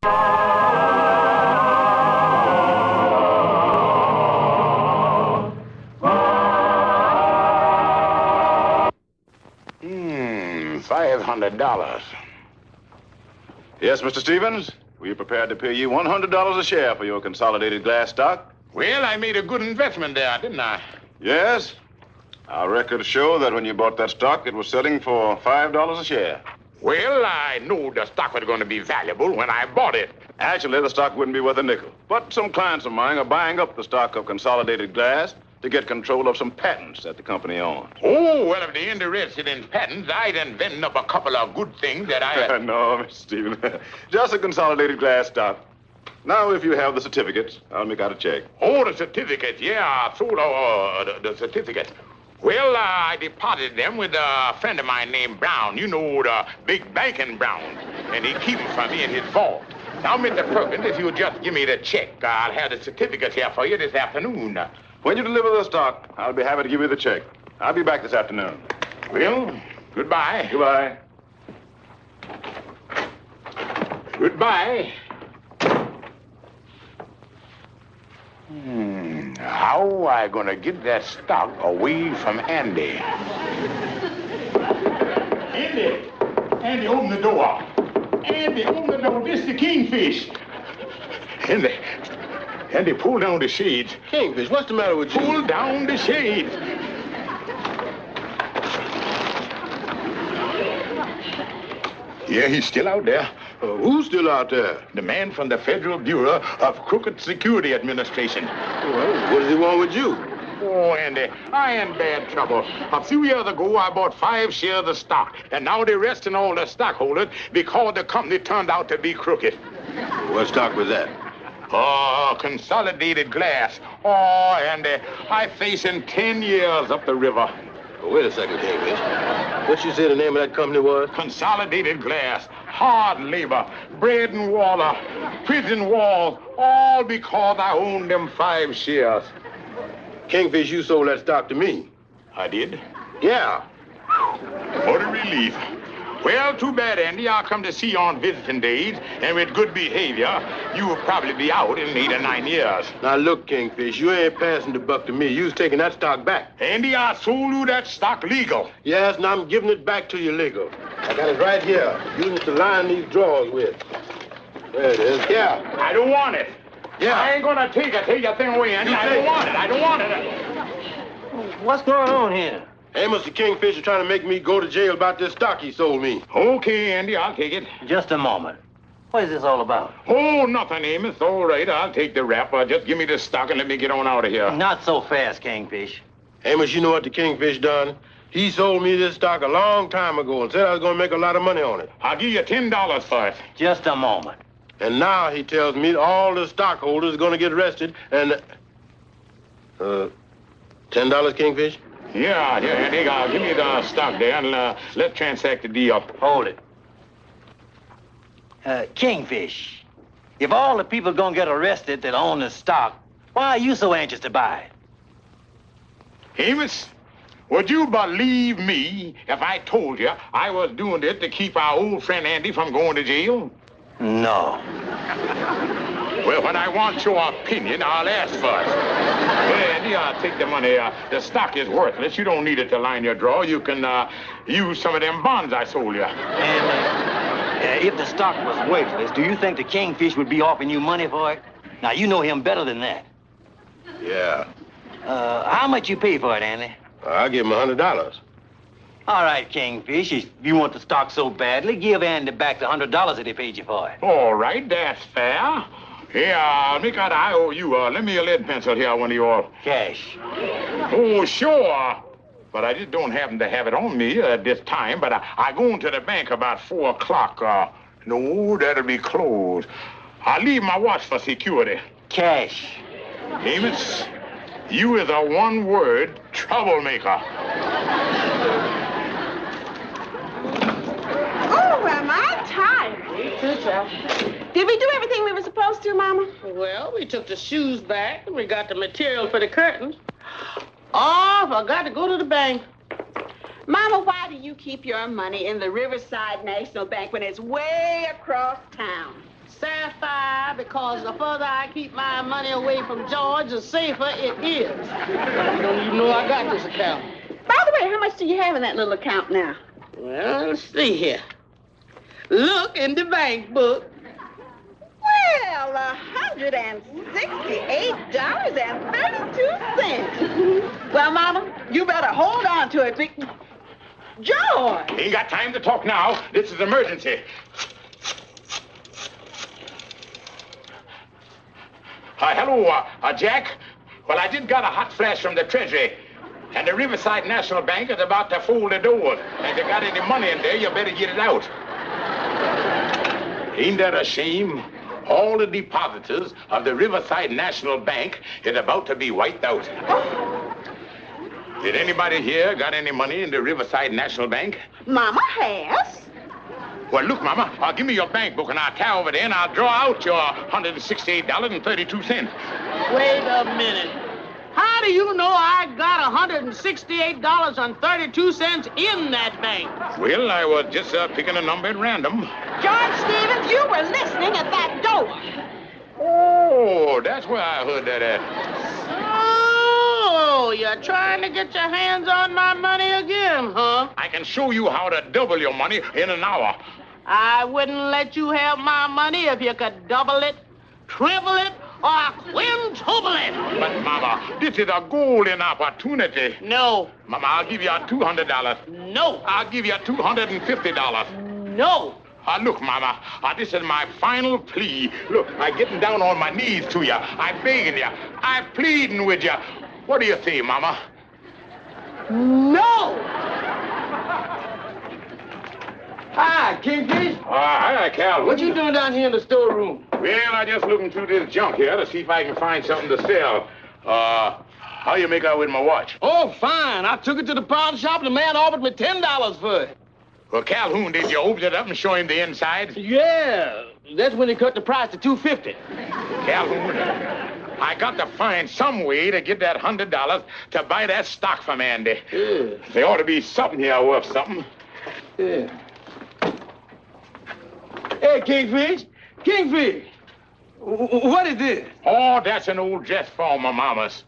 $500. Yes, Mr. Stevens? We're prepared to pay you $100 a share for your consolidated glass stock. Well, I made a good investment there, didn't I? Yes. Our records show that when you bought that stock, it was selling for $5 a share. Well, I knew the stock was going to be valuable when I bought it. Actually, the stock wouldn't be worth a nickel. But some clients of mine are buying up the stock of Consolidated Glass to get control of some patents that the company owns. Oh, well, if they're interested in patents, I'd invent up a couple of good things that I... No, Mr. Stevens. Just a Consolidated Glass stock. Now, if you have the certificates, I'll make out a check. Oh, the certificate. Yeah, I sold the certificate. Well, I deposited them with a friend of mine named Brown. You know, the big banking Brown. And he keeps them for me in his vault. Now, Mr. Perkins, if you'll just give me the check, I'll have the certificates here for you this afternoon. When you deliver the stock, I'll be happy to give you the check. I'll be back this afternoon. Well, goodbye. Goodbye. Goodbye. How I gonna get that stock away from Andy? Andy, open the door. Andy, open the door. This is the Kingfish. Andy, pull down the shades. Kingfish, what's the matter with you? Pull down the shades. Yeah, he's still out there. Who's still out there? The man from the Federal Bureau of Crooked Security Administration. Well, what does he want with you? Oh, Andy, I in bad trouble. A few years ago, I bought 5 shares of stock, and now they're arresting all the stockholders because the company turned out to be crooked. What stock was that? Oh, Consolidated Glass. Oh, Andy, I facing 10 years up the river. Well, wait a second, Kingfish. What you say the name of that company was? Consolidated Glass. Hard labor, bread and water, prison walls, all because I own them 5 shares. Kingfish, you sold that stock to me. I did? Yeah. What a relief. Well, too bad, Andy. I'll come to see you on visiting days, and with good behavior, you will probably be out in 8 or 9 years. Now, look, Kingfish, you ain't passing the buck to me. You was taking that stock back. Andy, I sold you that stock legal. Yes, and I'm giving it back to you legal. I got it right here. Using it to line these drawers with. There it is. Yeah. I don't want it. Yeah. I ain't gonna take your thing away, Andy. I don't want it. I don't want it. What's going on here? Amos the Kingfish is trying to make me go to jail about this stock he sold me. Okay, Andy, I'll take it. Just a moment. What is this all about? Oh, nothing, Amos. All right, I'll take the rap. Just give me the stock and let me get on out of here. Not so fast, Kingfish. Amos, you know what the Kingfish done? He sold me this stock a long time ago and said I was going to make a lot of money on it. I'll give you $10 for it. Just a moment. And now he tells me all the stockholders are going to get arrested and... $10, Kingfish? Yeah, Andy, give me the stock there and let's transact the deal. Hold it. Kingfish, if all the people gonna get arrested that own the stock, why are you so anxious to buy it? Amos, would you believe me if I told you I was doing it to keep our old friend Andy from going to jail? No. Well, when I want your opinion, I'll ask for it. Well, Andy, I'll take the money. The stock is worthless. You don't need it to line your drawer. You can use some of them bonds I sold you. And if the stock was worthless, do you think the Kingfish would be offering you money for it? Now, you know him better than that. Yeah. How much you pay for it, Andy? I'll give him $100. All right, Kingfish, if you want the stock so badly, give Andy back the $100 that he paid you for it. All right, that's fair. Here, I'll make out I owe you. Lend me a lead pencil here, one of your... Cash. Oh, sure. But I just don't happen to have it on me at this time. But I go into the bank about 4 o'clock. No, that'll be closed. I'll leave my watch for security. Cash. Amos, you is a one-word troublemaker. Oh, am I tired? Did we do everything we were supposed to, Mama? Well, we took the shoes back, and we got the material for the curtains. Oh, I got to go to the bank. Mama, why do you keep your money in the Riverside National Bank when it's way across town? Sam, because the further I keep my money away from George, the safer it is. You don't even know I got this account. By the way, how much do you have in that little account now? Well, let's see here. Look in the bank book. Well, $168.32. Well, Mama, you better hold on to it. George! Ain't got time to talk now. This is emergency. Hello, Jack. Well, I just got a hot flash from the Treasury. And the Riverside National Bank is about to fold the door. And if you got any money in there, you better get it out. Ain't that a shame? All the depositors of the Riverside National Bank is about to be wiped out. Did anybody here got any money in the Riverside National Bank? Mama has. Well, look, Mama, give me your bank book and I'll carry over there and I'll draw out your $168.32. Wait a minute. How do you know I got $168.32 in that bank? Well, I was just picking a number at random. George Stevens, you were listening at that door. Oh, that's where I heard that at. Oh, you're trying to get your hands on my money again, huh? I can show you how to double your money in an hour. I wouldn't let you have my money if you could double it, triple it, or quintuple it. But, Mama, this is a golden opportunity. No. Mama, I'll give you $200. No. I'll give you $250. No. Look, Mama, this is my final plea. Look, I'm getting down on my knees to you. I'm begging you. I'm pleading with you. What do you say, Mama? No. Hi, Kingfish. Hi, Cal. What you doing down here in the storeroom? Well, I'm just looking through this junk here to see if I can find something to sell. How you make out with my watch? Oh, fine. I took it to the pawn shop and the man offered me $10 for it. Well, Calhoun, did you open it up and show him the inside? Yeah. That's when he cut the price to $250. Calhoun, I got to find some way to get that $100 to buy that stock from Andy. Yeah. There ought to be something here worth something. Yeah. Hey, Kingfish. Kingfish. What is this? Oh, that's an old dress from my mama's.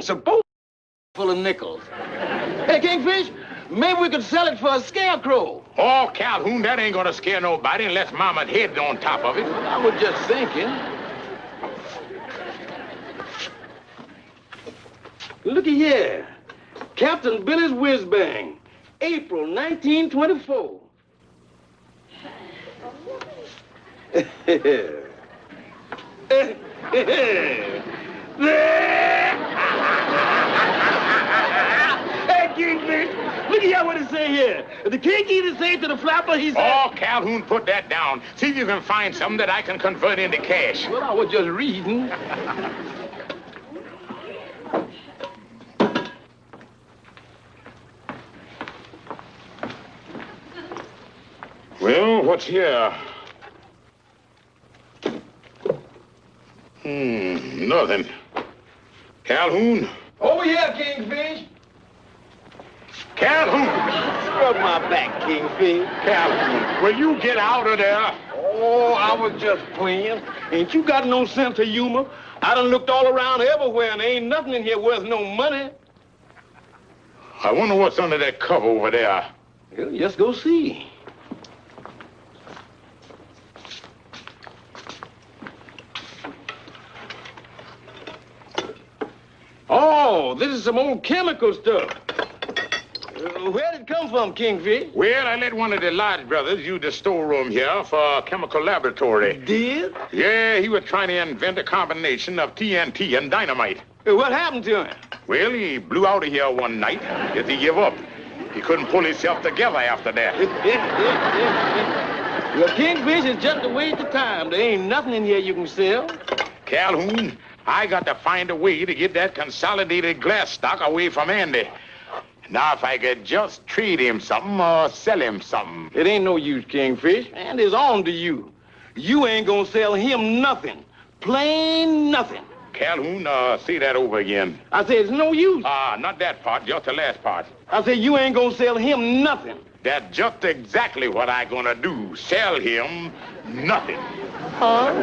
Suppose full of nickels. Hey, Kingfish, maybe we could sell it for a scarecrow. Oh, Calhoun, that ain't gonna scare nobody unless Mama's head's on top of it. Well, I was just thinking. Looky here. Captain Billy's Whiz-Bang, April 1924. Hey, Kingfish, look at what it say here. The king either say to the flapper, he said... Oh, Calhoun, put that down. See if you can find something that I can convert into cash. Well, I was just reading. Well, what's here? Nothing. Calhoun? Oh, yeah, Kingfish. Calhoun! Rub my back, Kingfish. Calhoun, will you get out of there? Oh, I was just playing. Ain't you got no sense of humor? I done looked all around everywhere, and there ain't nothing in here worth no money. I wonder what's under that cover over there. Well, just go see. Oh, this is some old chemical stuff. Where did it come from, Kingfish? Well, I let one of the Lodge brothers use the storeroom here for a chemical laboratory. Did? Yeah, he was trying to invent a combination of TNT and dynamite. What happened to him? Well, he blew out of here one night as he gave up. He couldn't pull himself together after that. Well, Kingfish is just a waste of time. There ain't nothing in here you can sell. Calhoun, I got to find a way to get that consolidated glass stock away from Andy. Now, if I could just trade him something or sell him something. It ain't no use, Kingfish. Andy's on to you. You ain't gonna sell him nothing. Plain nothing. Calhoun, say that over again. I said it's no use. Not that part, just the last part. I said you ain't gonna sell him nothing. That's just exactly what I'm gonna do. Sell him nothing. Huh?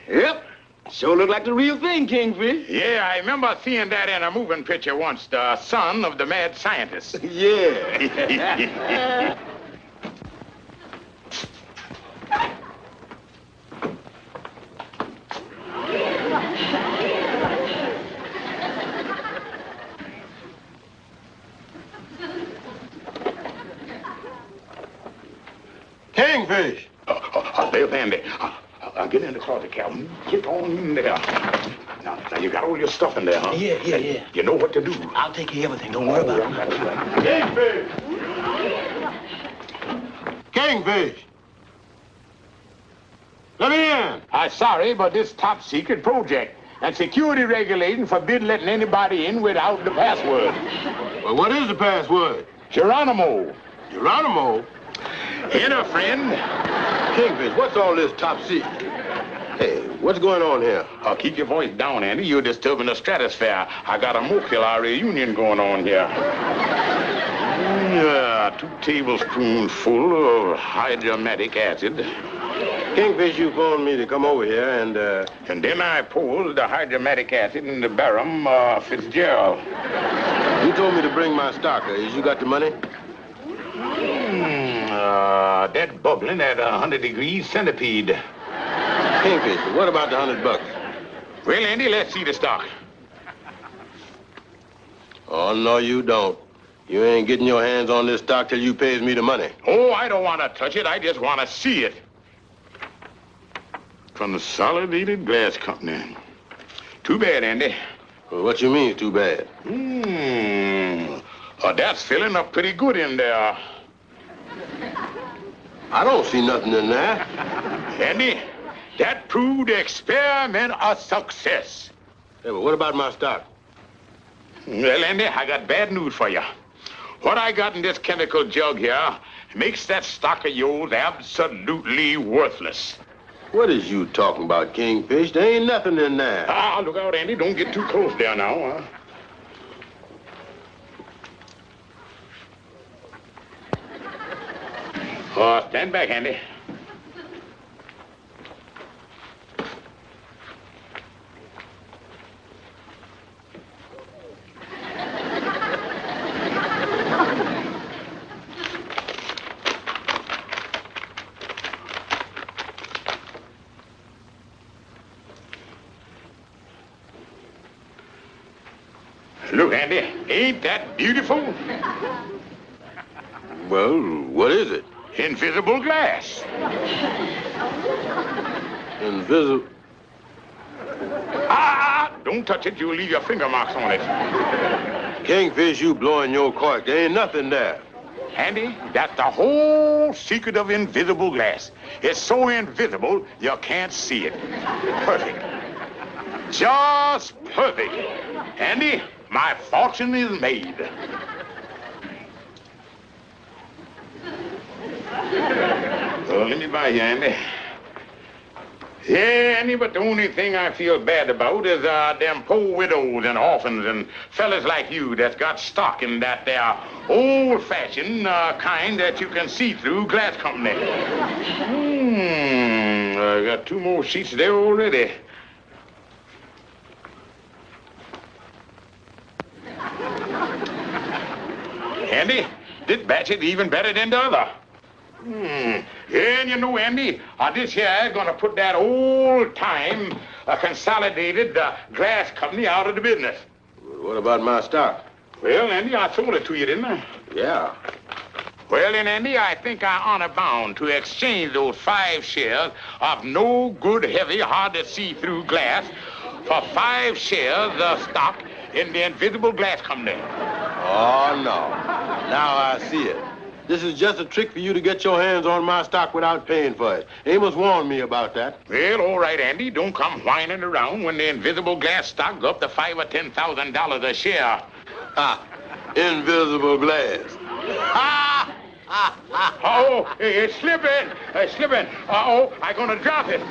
Yep. Sure look like the real thing, Kingfish. Yeah, I remember seeing that in a moving picture once, the son of the mad scientist. Yeah. Kingfish! Live handy. Get in the closet, Calvin. Get on in there. Now, you got all your stuff in there, huh? Yeah. You know what to do. I'll take care of everything. Don't worry about it. Kingfish! Kingfish! Let me in. I'm sorry, but this top secret project and security regulation forbid letting anybody in without the password. Well, what is the password? Geronimo. Geronimo? Enter, friend. Kingfish, what's all this top secret? Hey, what's going on here? Keep your voice down, Andy. You're disturbing the stratosphere. I got a molecular reunion going on here. Yeah, 2 tablespoons full of hydromatic acid. Kingfish, you phoned me to come over here and then I poured the hydromatic acid in the Barham Fitzgerald. you told me to bring my stock. Is you got the money? That bubbling at 100 degrees centipede. Kingfish, what about the $100? Well, Andy, let's see the stock. Oh, no, you don't. You ain't getting your hands on this stock till you pays me the money. Oh, I don't want to touch it. I just want to see it. Consolidated Glass Company. Too bad, Andy. Well, what you mean, too bad? That's filling up pretty good in there. I don't see nothing in there. Andy, that proved the experiment a success. Hey, but what about my stock? Well, Andy, I got bad news for you. What I got in this chemical jug here makes that stock of yours absolutely worthless. What is you talking about, Kingfish? There ain't nothing in there. Look out, Andy. Don't get too close there now. Stand back, Andy. Look, Andy, ain't that beautiful? Well, what is it? Invisible glass. Invisible. Don't touch it. You'll leave your finger marks on it. Kingfish, you blowing your cork. There ain't nothing there. Andy, that's the whole secret of invisible glass. It's so invisible, you can't see it. Perfect. Just perfect. Andy, my fortune is made. Let me buy you, Andy. Yeah, Andy, but the only thing I feel bad about is them poor widows and orphans and fellas like you that's got stock in that there old-fashioned kind that you can see through glass company. I got 2 more sheets there already. Andy, this batch is even better than the other. Yeah, and you know, Andy, this here is going to put that old-time consolidated glass company out of the business. What about my stock? Well, Andy, I sold it to you, didn't I? Yeah. Well, then, Andy, I think I'm honor bound to exchange those 5 shares of no good, heavy, hard-to-see-through glass for 5 shares of stock in the invisible glass company. Oh, no. Now I see it. This is just a trick for you to get your hands on my stock without paying for it. Amos warned me about that. Well, all right, Andy. Don't come whining around when the invisible glass stock go up to $5,000 or $10,000 a share. Invisible glass. Oh, it's slipping. It's slipping. Uh-oh, I'm going to drop it.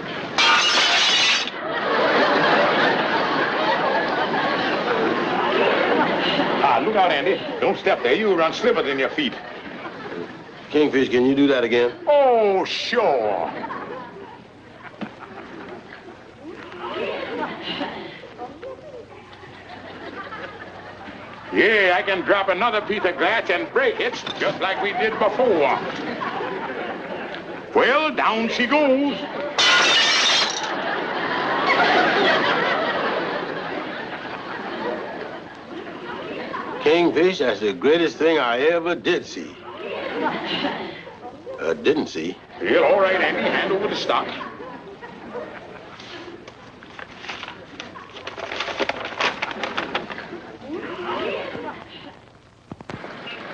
Look out, Andy. Don't step there. You'll run slippers in your feet. Kingfish, can you do that again? Oh, sure. Yeah, I can drop another piece of glass and break it, just like we did before. Well, down she goes. Kingfish, that's the greatest thing I ever did see. Didn't see. Well, all right, Andy, hand over the stock.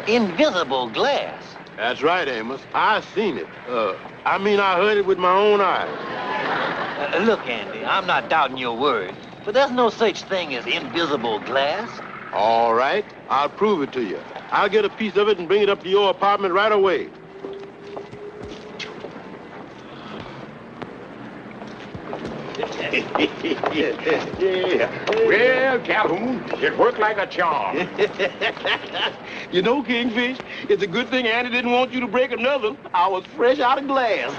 Invisible glass. That's right, Amos. I seen it. I heard it with my own eyes. Look, Andy, I'm not doubting your word, but there's no such thing as invisible glass. All right, I'll prove it to you. I'll get a piece of it and bring it up to your apartment right away. Yeah. Well, Calhoun, it worked like a charm. You know, Kingfish, it's a good thing Andy didn't want you to break another. I was fresh out of glass.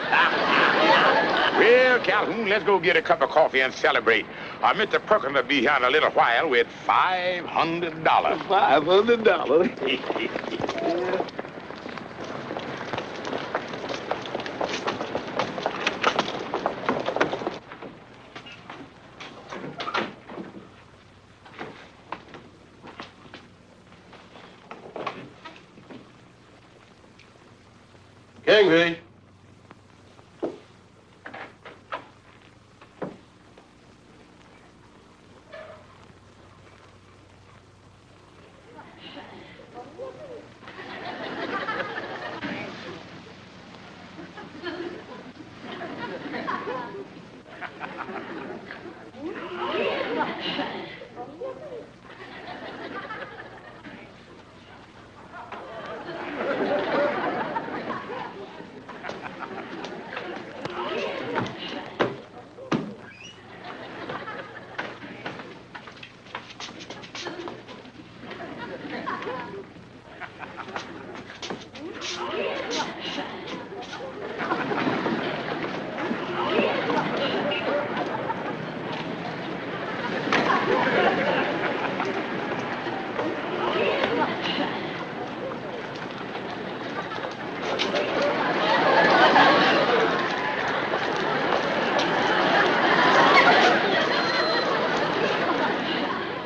Well, Calhoun, let's go get a cup of coffee and celebrate. Mr. Perkins will be here in a little while with $500. $500. Kingfish.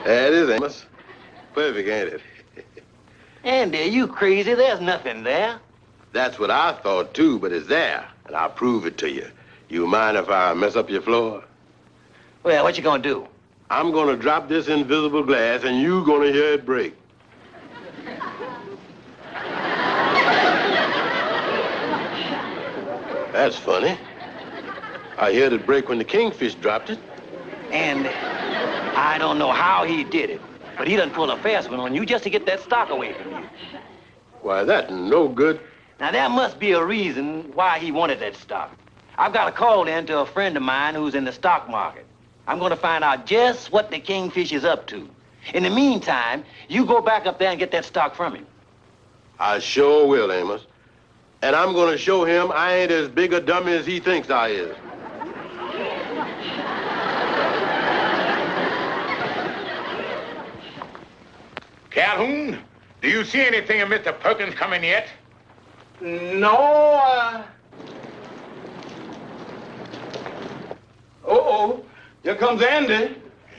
That is Amos. Perfect, ain't it? Andy, are you crazy? There's nothing there. That's what I thought, too, but it's there, and I'll prove it to you. You mind if I mess up your floor? Well, what you gonna do? I'm gonna drop this invisible glass, and you gonna hear it break. That's funny. I heard it break when the Kingfish dropped it. And I don't know how he did it, but he done pulled a fast one on you just to get that stock away from you. Why, that's no good. Now, there must be a reason why he wanted that stock. I've got a call in to a friend of mine who's in the stock market. I'm going to find out just what the Kingfish is up to. In the meantime, you go back up there and get that stock from him. I sure will, Amos. And I'm going to show him I ain't as big a dummy as he thinks I is. Calhoun, do you see anything of Mr. Perkins coming yet? No, Uh-oh. Here comes Andy.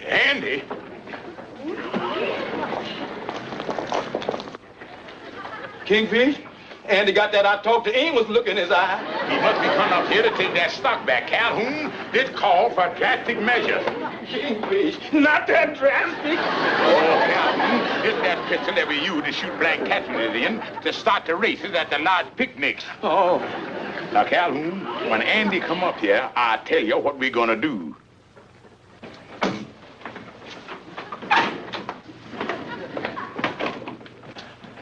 Andy? Kingfish, Andy got that I talked to Amos look in his eye. He must be coming up here to take that stock back. Calhoun, this call for drastic measures. Kingfish, not that drastic. Oh, Calhoun, it's that pistol that we use to shoot blank cartridges in to start the races at the large picnics. Oh. Now, Calhoun, when Andy come up here, I'll tell you what we're gonna do.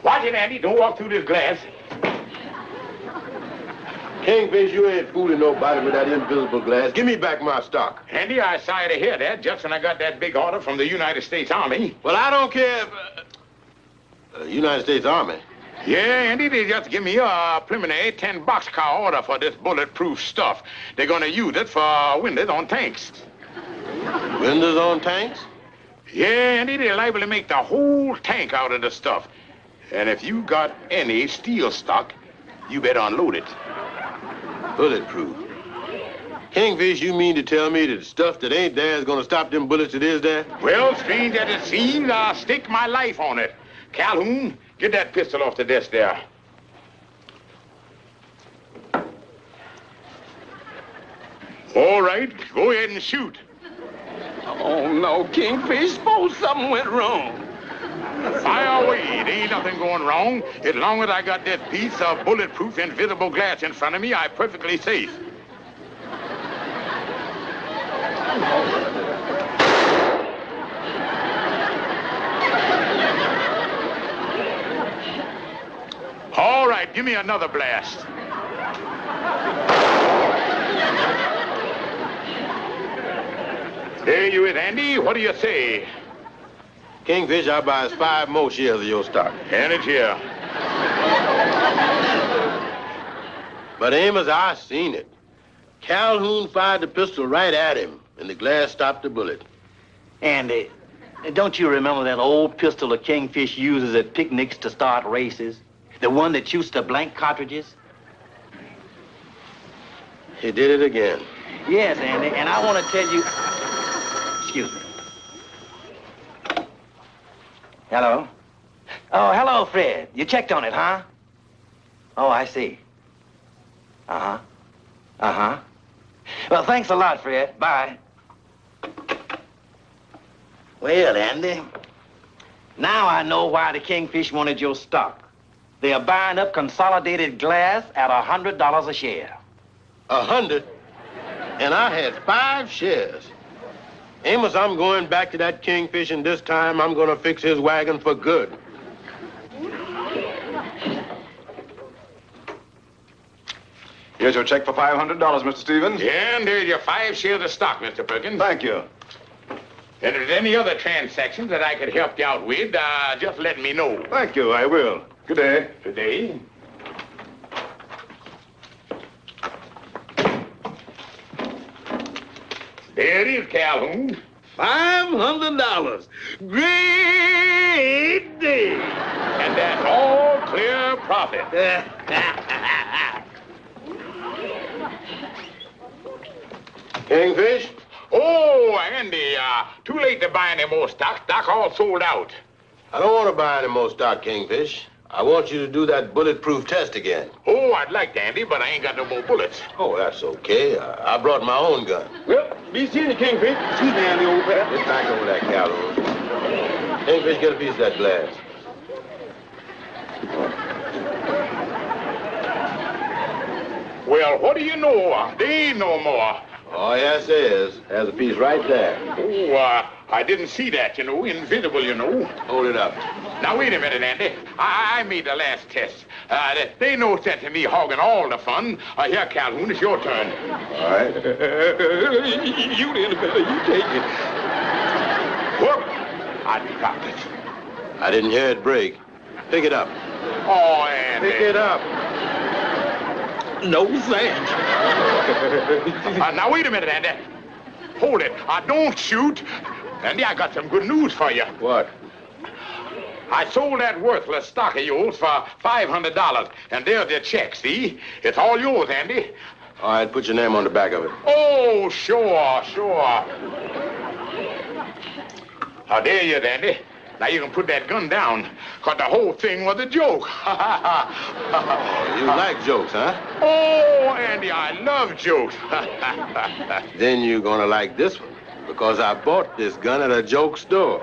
Watch it, Andy. Don't walk through this glass. Kingfish, you ain't fooling nobody with that invisible glass. Give me back my stock. Andy, I sorry to hear that, just when I got that big order from the United States Army. Well, I don't care if... United States Army? Yeah, Andy, they just give me a preliminary 10 boxcar order for this bulletproof stuff. They're gonna use it for windows on tanks. Windows on tanks? Yeah, Andy, they're liable to make the whole tank out of the stuff. And if you got any steel stock, you better unload it. Bulletproof. Kingfish, you mean to tell me that stuff that ain't there is gonna stop them bullets that is there? Well, strange as it seems, I'll stake my life on it. Calhoun, get that pistol off the desk there. All right, go ahead and shoot. Oh, no, Kingfish. Suppose something went wrong. Fire away. There ain't nothing going wrong. As long as I got that piece of bulletproof invisible glass in front of me, I'm perfectly safe. All right, give me another blast. There you is, Andy. What do you say? Kingfish, I'll buy us 5 more shares of your stock. And it's here. But Amos, I seen it. Calhoun fired the pistol right at him, and the glass stopped the bullet. Andy, don't you remember that old pistol the Kingfish uses at picnics to start races? The one that shoots the blank cartridges? He did it again. Yes, Andy, and I want to tell you... Excuse me. Hello? Oh, hello, Fred. You checked on it, huh? Oh, I see. Uh-huh. Uh-huh. Well, thanks a lot, Fred. Bye. Well, Andy, now I know why the Kingfish wanted your stock. They are buying up consolidated glass at $100 a share. 100? And I had 5 shares. Amos, I'm going back to that Kingfish, and this time I'm going to fix his wagon for good. Here's your check for $500, Mr. Stevens. And there's your 5 shares of stock, Mr. Perkins. Thank you. And if there's any other transactions that I could help you out with, just let me know. Thank you, I will. Good day. Good day. There it is, Calhoun. $500. Great day. And that's all clear profit. Kingfish? Oh, Andy, too late to buy any more stock. Stock all sold out. I don't want to buy any more stock, Kingfish. I want you to do that bulletproof test again. Oh, I'd like to, Andy, but I ain't got no more bullets. Oh, that's okay. I brought my own gun. Well, be seeing you, Kingfish. Excuse me, Andy, old pal. Get back over that, Calhoun. Kingfish, get a piece of that glass. Well, what do you know? There ain't no more. Oh, yes, there is. There's a piece right there. Oh, I didn't see that, invisible, Hold it up. Now, wait a minute, Andy. I made the last test. There ain't no sense in me hogging all the fun. Here, Calhoun, it's your turn. All right. You the innovator. You take it. Whoop! I dropped it. I didn't hear it break. Pick it up. Oh, Andy. Pick it up. No thanks. Now, wait a minute, Andy. Hold it. Don't shoot. Andy, I got some good news for you. What? I sold that worthless stock of yours for $500. And there's your check, see? It's all yours, Andy. All right, put your name on the back of it. Oh, sure. There you is, Andy. Now you can put that gun down, because the whole thing was a joke. You like jokes, huh? Oh, Andy, I love jokes. Then you're gonna like this one, because I bought this gun at a joke store.